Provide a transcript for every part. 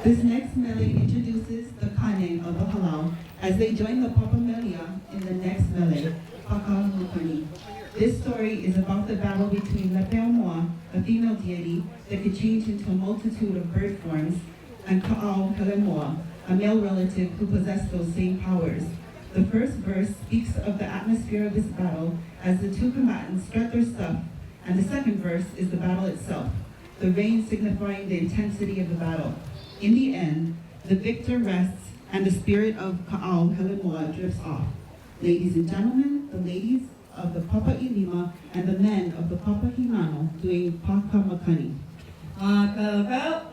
This next melee introduces the kane of the Hālau as they join the Papa in the next melee, Makani. This story is about the battle between Lepeomoa, a female deity that could change into a multitude of bird forms, and Ka'au a male relative who possessed those same powers. The first verse speaks of the atmosphere of this battle as the two combatants strut their stuff, and the second verse is the battle itself, the rain signifying the intensity of the battle. In the end, the victor rests and the spirit of Ka'au drifts off. Ladies and gentlemen, the ladies of the Papa ʻIlima and the men of the Papa Hinano doing Makani. Hula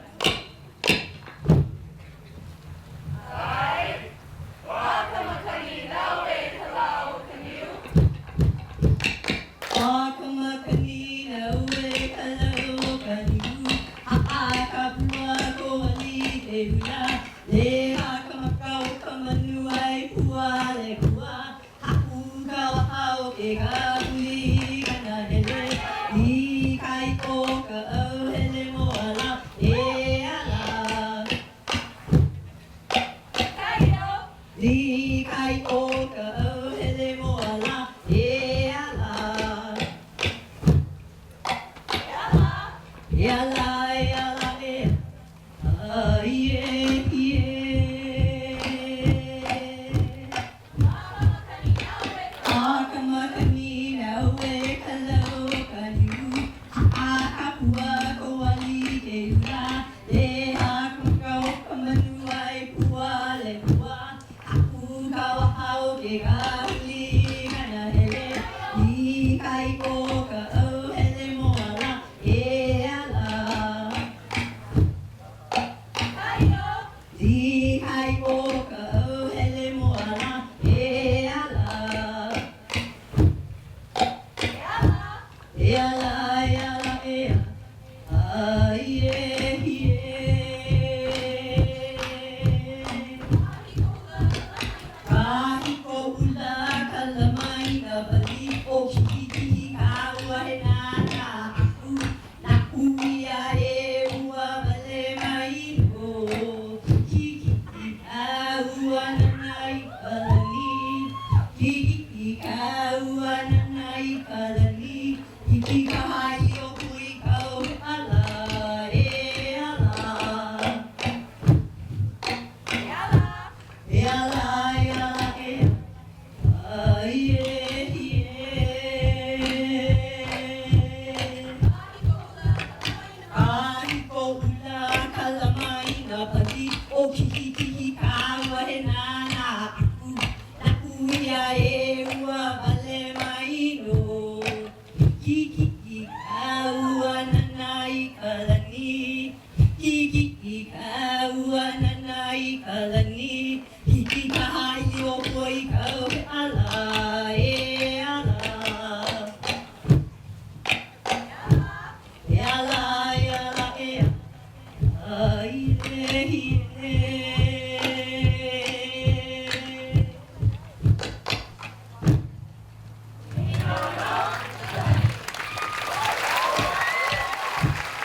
Kākou